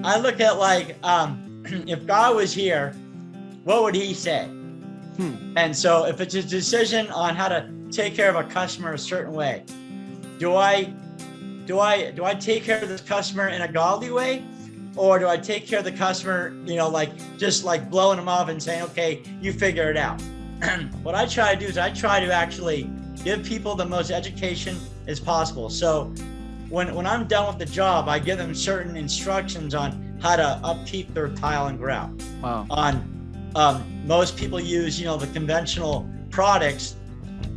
I look at like, if God was here, what would he say? And so if it's a decision on how to take care of a customer a certain way, do I take care of this customer in a godly way? Or do I take care of the customer, like just like blowing them off and saying, okay, you figure it out? What I try to do is I try to actually give people the most education as possible. So when I'm done with the job, I give them certain instructions on how to upkeep their tile and grout. Wow. Most people use, the conventional products,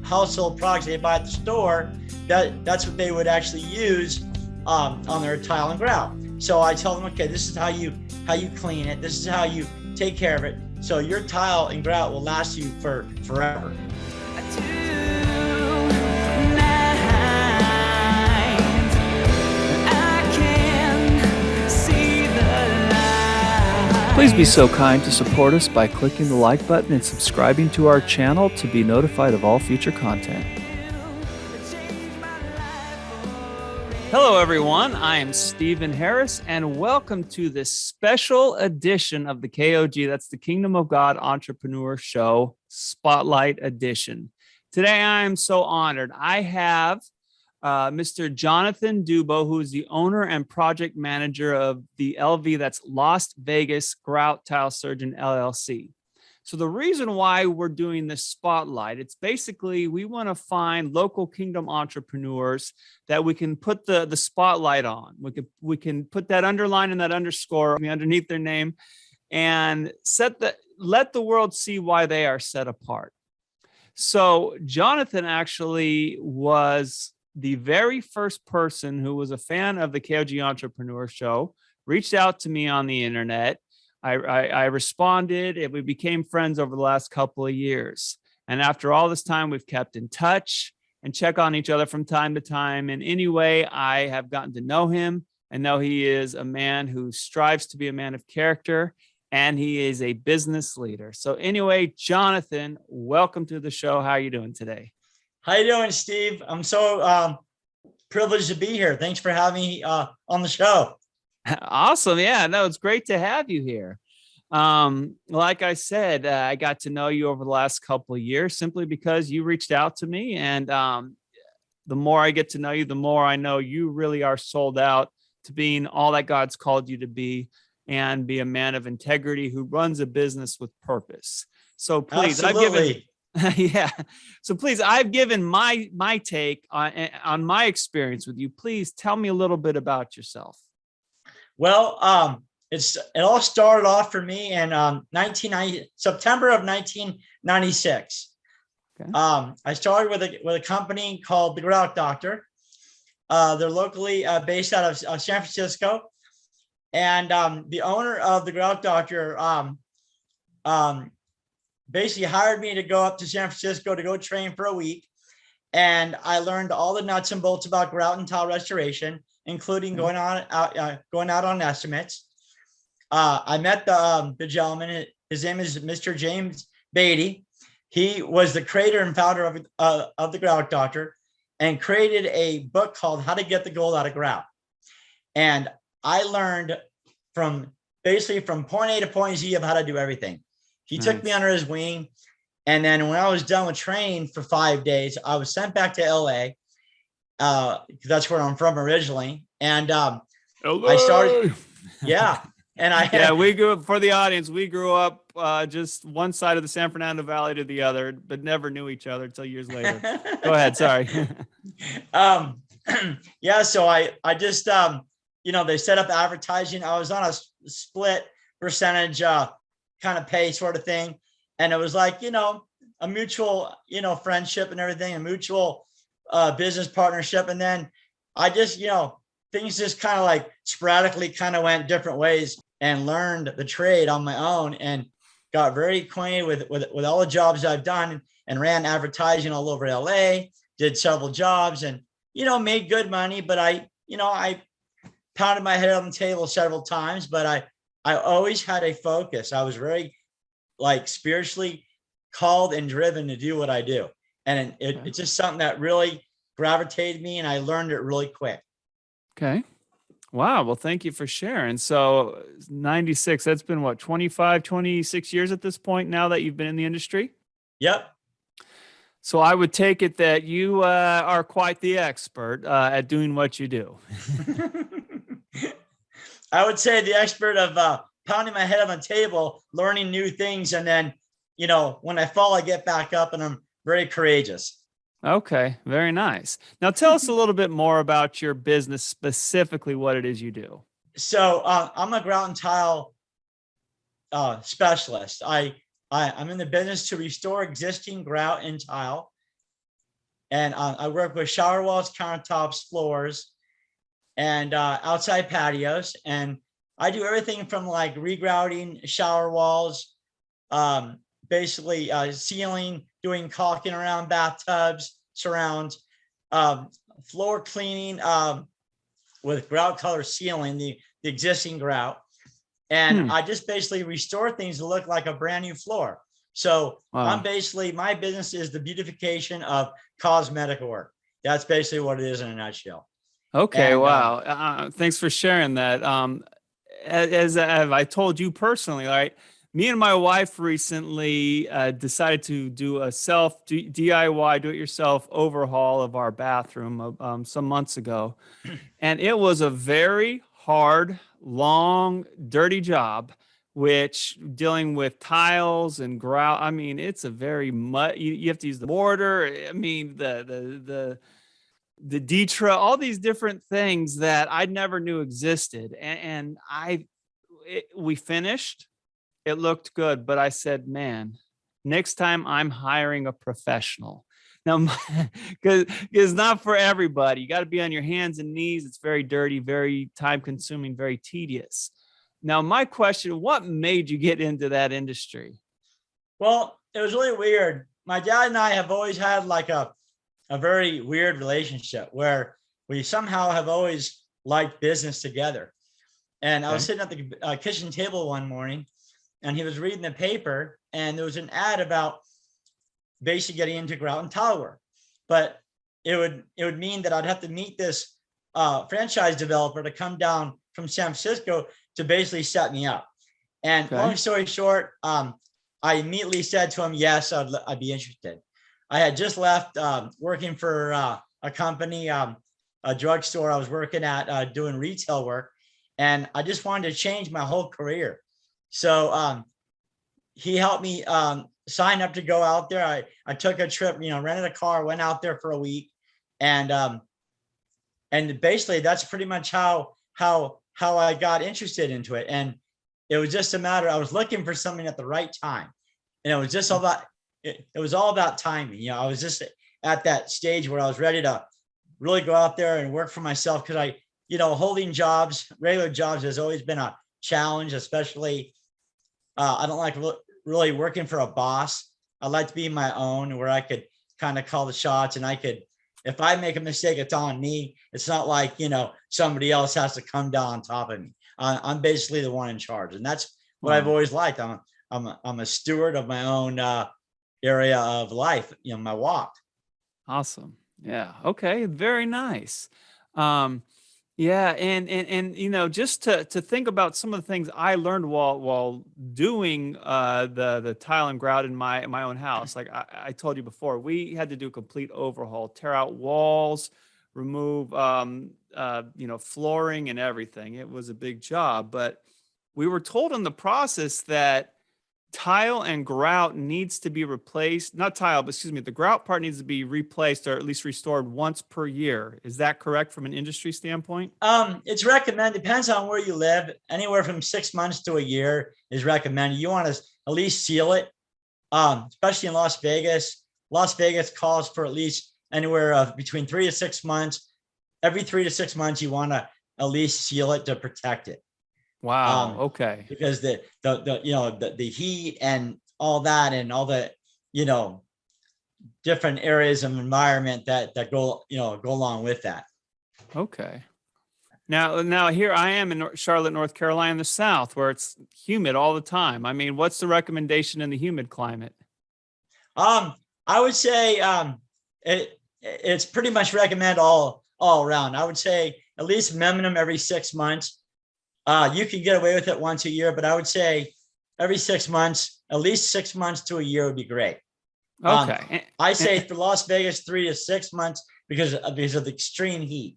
household products they buy at the store. That's what they would actually use on their tile and grout. So I tell them, okay, this is how you clean it. This is how you take care of it. So your tile and grout will last you for forever. Please be so kind to support us by clicking the like button and subscribing to our channel to be notified of all future content. Hello, everyone. I am Stephen Harris, and welcome to this special edition of the KOG. That's the Kingdom of God Entrepreneur Show Spotlight Edition. Today, I am so honored. I have Mr. Jonathan Dubow, who is the owner and project manager of the LV, that's Las Vegas Grout Tile Surgeon, LLC. So the reason why we're doing this spotlight, it's basically we want to find local kingdom entrepreneurs that we can put the spotlight on. We can put that underline and that underscore underneath their name and let the world see why they are set apart. So Jonathan actually was the very first person who was a fan of the KOG Entrepreneur Show, reached out to me on the internet. I responded, and we became friends over the last couple of years. And after all this time, we've kept in touch and check on each other from time to time. And anyway, I have gotten to know him and know he is a man who strives to be a man of character, and he is a business leader. So anyway, Jonathan, welcome to the show. How are you doing today? How you doing, Steve? I'm so privileged to be here. Thanks for having me on the show. Awesome. Yeah, no, it's great to have you here. Like I said, I got to know you over the last couple of years simply because you reached out to me. And the more I get to know you, the more I know you really are sold out to being all that God's called you to be and be a man of integrity who runs a business with purpose. So please, Absolutely. Yeah. So please, I've given my take on my experience with you. Please tell me a little bit about yourself. Well, it all started off for me in September of 1996. Okay. I started with a company called the Grout Doctor. They're locally based out of San Francisco, and the owner of the Grout Doctor basically hired me to go up to San Francisco to go train for a week. And I learned all the nuts and bolts about grout and tile restoration, including going out on estimates. I met the gentleman. His name is Mr. James Beatty. He was the creator and founder of the Grout Doctor and created a book called How to Get the Gold Out of Grout. And I learned from point A to point Z of how to do everything. He took me under his wing. And then when I was done with training for 5 days, I was sent back to LA. Because that's where I'm from originally. And I started, yeah. And we grew up, for the audience, we grew up just one side of the San Fernando Valley to the other, but never knew each other until years later. Go ahead. Sorry. Yeah. So I just, they set up advertising. I was on a split percentage kind of pay sort of thing. And it was like, a mutual, friendship and everything, a mutual business partnership. And then I just, things just kind of like sporadically kind of went different ways and learned the trade on my own and got very acquainted with all the jobs I've done and ran advertising all over LA, did several jobs and, made good money. But I pounded my head on the table several times, but I always had a focus. I was very spiritually called and driven to do what I do. And it's just something that really gravitated me and I learned it really quick. Okay. Wow. Well, thank you for sharing. So 96, that's been what, 25, 26 years at this point now that you've been in the industry? Yep. So I would take it that you are quite the expert at doing what you do. I would say the expert of pounding my head on the table, learning new things. And then, when I fall, I get back up, and I'm very courageous. Okay, very nice. Now tell us a little bit more about your business, specifically what it is you do. So I'm a grout and tile specialist. I'm in the business to restore existing grout and tile. And I work with shower walls, countertops, floors, and outside patios. And I do everything from like regrouting shower walls, basically sealing, doing caulking around bathtubs, surrounds, floor cleaning with grout color sealing the existing grout. And I just basically restore things to look like a brand new floor. So Wow. my business is the beautification of cosmetic work. That's basically what it is in a nutshell. Okay, And wow. Thanks for sharing that. As I told you personally, right? Me and my wife recently decided to do a DIY, do-it-yourself overhaul of our bathroom some months ago. And it was a very hard, long, dirty job, which dealing with tiles and grout. I mean, it's a very mud. You have to use the mortar. I mean, the Detra, all these different things that I never knew existed. And we finished. It looked good, but I said, man, next time I'm hiring a professional. Now, because it's not for everybody. You got to be on your hands and knees. It's very dirty, very time consuming, very tedious. Now, my question, what made you get into that industry? well, it was really weird. My dad and I have always had like a very weird relationship where we somehow have always liked business together. And I was sitting at the kitchen table one morning, and he was reading the paper, and there was an ad about basically getting into grout and tile work. But it would mean that I'd have to meet this franchise developer to come down from San Francisco to basically set me up. And long story short, I immediately said to him, yes, I'd be interested. I had just left working for a company, a drugstore I was working at doing retail work. And I just wanted to change my whole career. So he helped me sign up to go out there. I took a trip, rented a car, went out there for a week. And basically that's pretty much how I got interested into it. And it was just a matter, I was looking for something at the right time. And it was just all about, it was all about timing. I was just at that stage where I was ready to really go out there and work for myself. Cause holding jobs, regular jobs has always been a challenge, especially I don't like really working for a boss. I like to be my own, where I could kind of call the shots, and I could, if I make a mistake, it's on me. It's not like, somebody else has to come down on top of me. I'm basically the one in charge. And that's what I've always liked. I'm a steward of my own area of life, my walk. Awesome. Yeah. Okay. Very nice. Yeah, and just to think about some of the things I learned while doing the tile and grout in my own house. Like I told you before, we had to do a complete overhaul, tear out walls, remove flooring and everything. It was a big job, but we were told in the process that tile and grout needs to be replaced. Not tile, but excuse me, the grout part needs to be replaced or at least restored once per year. Is that correct from an industry standpoint? It's recommended, depends on where you live. Anywhere from 6 months to a year is recommended. You want to at least seal it, especially in Las Vegas. Las Vegas calls for at least anywhere between 3 to 6 months. Every 3 to 6 months, you want to at least seal it to protect it. Wow. Okay. Because the heat and all that, and all the different areas of environment that go along with that. Okay. Now here I am in Charlotte, North Carolina, in the South, where it's humid all the time. I mean, what's the recommendation in the humid climate? I would say it's pretty much recommend all around. I would say at least minimum every 6 months. You can get away with it once a year, but I would say every 6 months, at least 6 months to a year would be great. Okay. I say for Las Vegas, 3 to 6 months because of the extreme heat.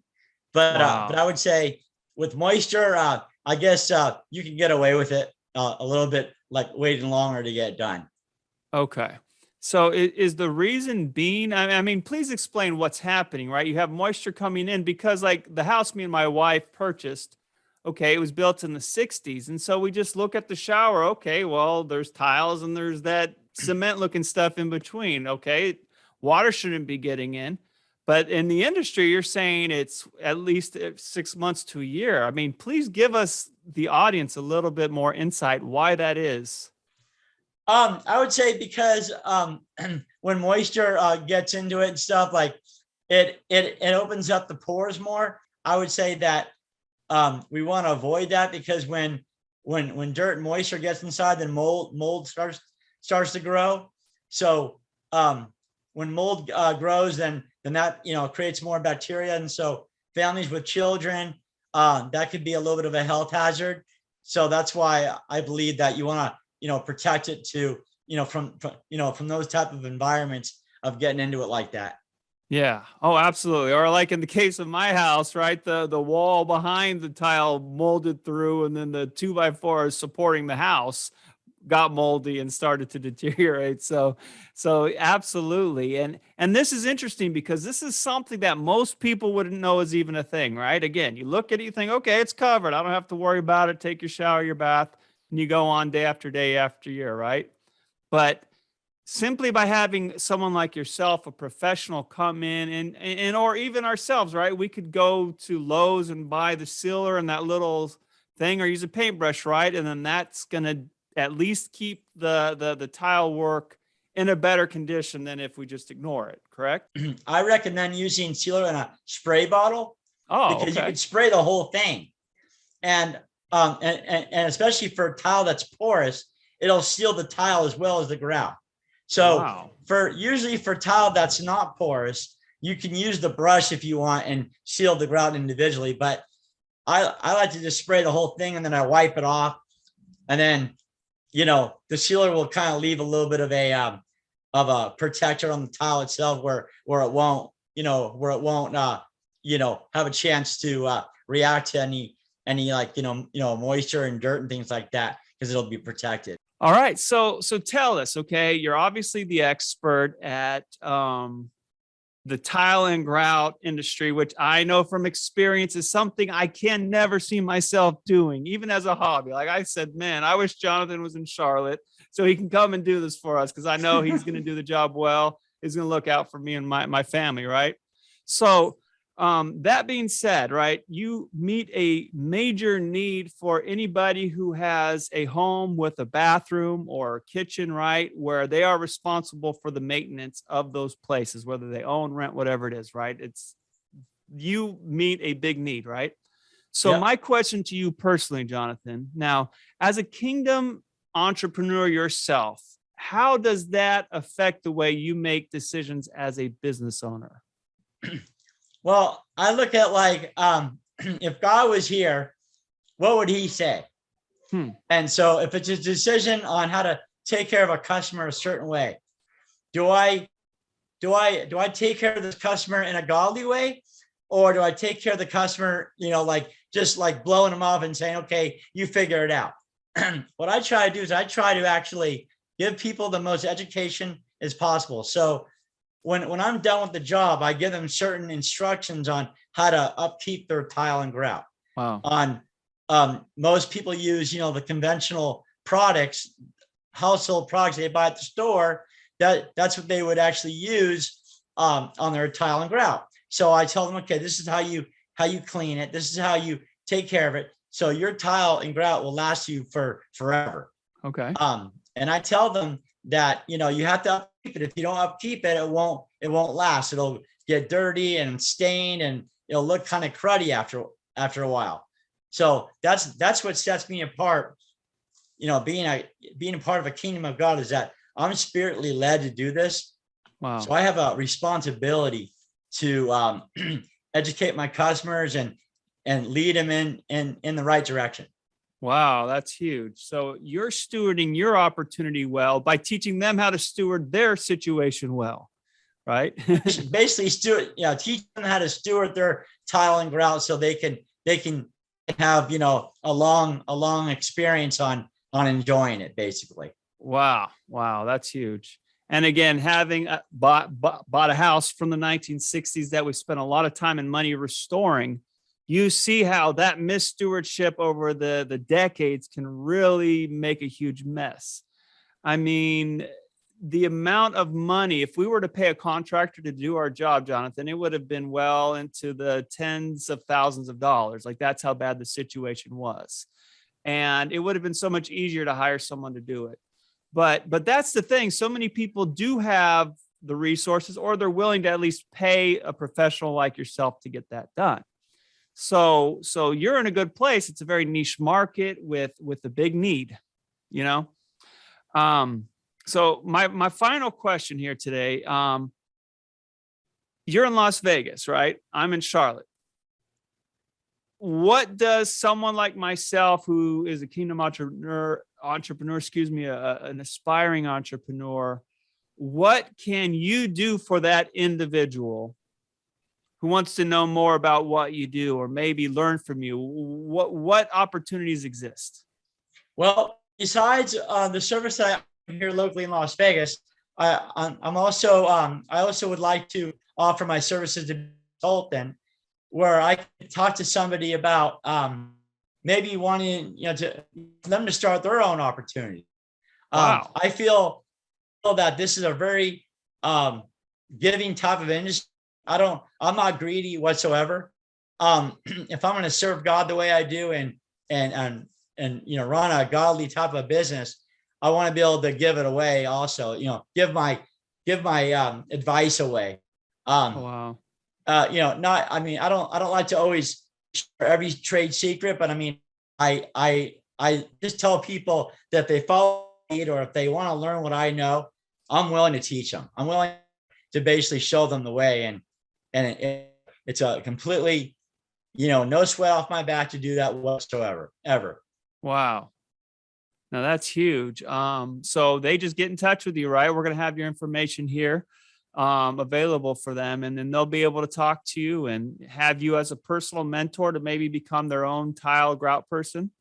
But I would say with moisture, I guess you can get away with it a little bit, like waiting longer to get done. Okay. So is the reason being, I mean, please explain what's happening, right? You have moisture coming in because like the house me and my wife purchased, okay, it was built in the 60s. And so we just look at the shower. Okay, well, there's tiles and there's that cement looking stuff in between. Okay, water shouldn't be getting in. But in the industry, you're saying it's at least 6 months to a year. I mean, please give us the audience a little bit more insight why that is. I would say because when moisture gets into it and stuff, like it opens up the pores more. I would say that we want to avoid that because when dirt and moisture gets inside, then mold starts to grow. So when mold grows, then that creates more bacteria, and so families with children, that could be a little bit of a health hazard. So that's why I believe that you want to protect it to from those type of environments of getting into it like that. Yeah. Oh, absolutely. Or like in the case of my house, right? The wall behind the tile molded through, and then the 2x4 supporting the house got moldy and started to deteriorate. So absolutely. And this is interesting because this is something that most people wouldn't know is even a thing, right? Again, you look at it, you think, okay, it's covered. I don't have to worry about it. Take your shower, your bath, and you go on day after year, right? But simply by having someone like yourself, a professional, come in and or even ourselves, right? We could go to Lowe's and buy the sealer and that little thing, or use a paintbrush, right? And then that's going to at least keep the tile work in a better condition than if we just ignore it, correct? I recommend using sealer in a spray bottle because you can spray the whole thing. And especially for tile that's porous, it'll seal the tile as well as the grout. So usually for tile that's not porous, you can use the brush if you want and seal the grout individually. But I like to just spray the whole thing and then I wipe it off, and then the sealer will kind of leave a little bit of a protector on the tile itself where it won't have a chance to react to any like moisture and dirt and things like that, because it'll be protected. All right. So tell us, okay, you're obviously the expert at the tile and grout industry, which I know from experience is something I can never see myself doing, even as a hobby. Like I said, man, I wish Jonathan was in Charlotte so he can come and do this for us, because I know he's going to do the job well. He's going to look out for me and my family, right? So that being said, right, you meet a major need for anybody who has a home with a bathroom or a kitchen, right, where they are responsible for the maintenance of those places, whether they own, rent, whatever it is, right? You meet a big need, right? So my question to you personally, Jonathan, now, as a kingdom entrepreneur yourself, how does that affect the way you make decisions as a business owner? Well, I look at like, if God was here, what would he say? And so if it's a decision on how to take care of a customer a certain way, do I take care of this customer in a godly way? Or do I take care of the customer, like just like blowing them off and saying, okay, you figure it out? What I try to do is I try to actually give people the most education as possible. So when I'm done with the job, I give them certain instructions on how to upkeep their tile and grout. Wow. Most people use, the conventional products, household products they buy at the store. That's what they would actually use on their tile and grout. So I tell them, okay, this is how you clean it. This is how you take care of it. So your tile and grout will last you for forever. Okay. And I tell them that, you have to upkeep it. If you don't upkeep it, it won't last. It'll get dirty and stained, and it'll look kind of cruddy after a while. So that's what sets me apart. Being a part of a kingdom of God is that I'm spiritually led to do this. Wow. So I have a responsibility to educate my customers and lead them in the right direction. Wow, that's huge. So you're stewarding your opportunity well by teaching them how to steward their situation well, right? Basically teach them how to steward their tile and grout so they can have, a long experience on enjoying it, basically. Wow, that's huge. And again, having bought a house from the 1960s that we spent a lot of time and money restoring, you see how that misstewardship over the decades can really make a huge mess. I mean, the amount of money, if we were to pay a contractor to do our job, Jonathan, it would have been well into the tens of thousands of dollars. Like, that's how bad the situation was. And it would have been so much easier to hire someone to do it. But that's the thing. So many people do have the resources, or they're willing to at least pay a professional like yourself to get that done. So you're in a good place. It's a very niche market with a big need, So my final question here today, you're in Las Vegas, right? I'm in Charlotte. What does someone like myself, who is a kingdom entrepreneur, an aspiring entrepreneur, what can you do for that individual who wants to know more about what you do, or maybe learn from you? What opportunities exist? Well, besides the service that I here locally in Las Vegas, I also would like to offer my services to consultant, where I can talk to somebody about maybe wanting to them to start their own opportunity. Wow. I feel that this is a very giving type of industry. I'm not greedy whatsoever. If I'm going to serve God the way I do and run a godly type of business, I want to be able to give it away also, give my advice away. Wow. I don't like to always share every trade secret, but I mean, I just tell people that if they follow me, or if they want to learn what I know, I'm willing to teach them. I'm willing to basically show them the way, and it's a completely, no sweat off my back to do that whatsoever, ever. Wow. Now that's huge. So they just get in touch with you, right? We're going to have your information here available for them, and then they'll be able to talk to you and have you as a personal mentor to maybe become their own tile grout person.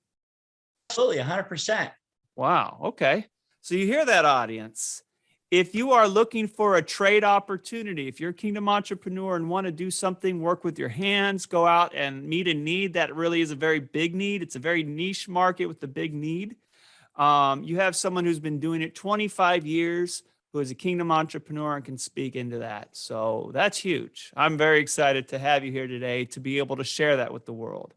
Absolutely. 100%. Wow. Okay. So you hear that, audience. If you are looking for a trade opportunity, if you're a kingdom entrepreneur and want to do something, work with your hands, go out and meet a need that really is a very big need. It's a very niche market with a big need. You have someone who's been doing it 25 years, who is a kingdom entrepreneur and can speak into that. So that's huge. I'm very excited to have you here today to be able to share that with the world.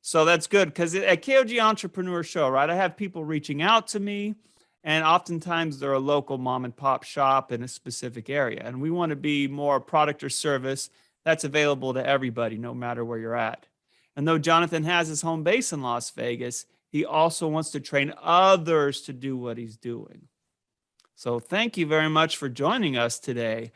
So that's good, because at KOG Entrepreneur Show, right, I have people reaching out to me, and oftentimes they're a local mom and pop shop in a specific area. And we want to be more product or service that's available to everybody, no matter where you're at. And though Jonathan has his home base in Las Vegas, he also wants to train others to do what he's doing. So thank you very much for joining us today.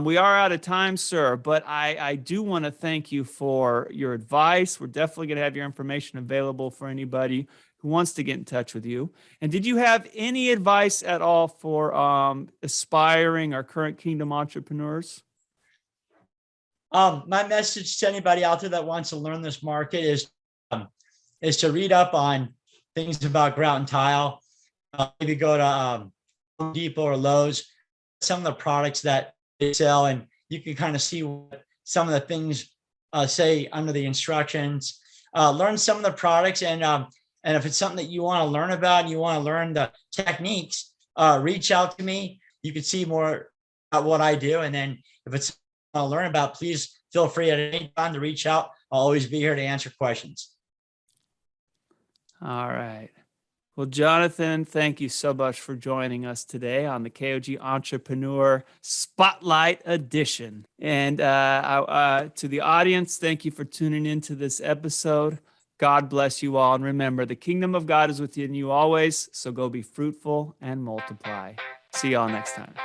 We are out of time, sir, but I do want to thank you for your advice. We're definitely going to have your information available for anybody who wants to get in touch with you. And did you have any advice at all for aspiring or current kingdom entrepreneurs? My message to anybody out there that wants to learn this market is to read up on things about grout and tile. Maybe go to Home Depot or Lowe's, some of the products that they sell, and you can kind of see what some of the things say under the instructions. Learn some of the products, and if it's something that you want to learn about and you want to learn the techniques, reach out to me. You can see more about what I do, and then if it's something you want to learn about, please feel free at any time to reach out. I'll always be here to answer questions. All right. Well, Jonathan, thank you so much for joining us today on the KOG Entrepreneur Spotlight Edition. And to the audience, thank you for tuning into this episode. God bless you all. And remember, the kingdom of God is within you always. So go be fruitful and multiply. See y'all next time.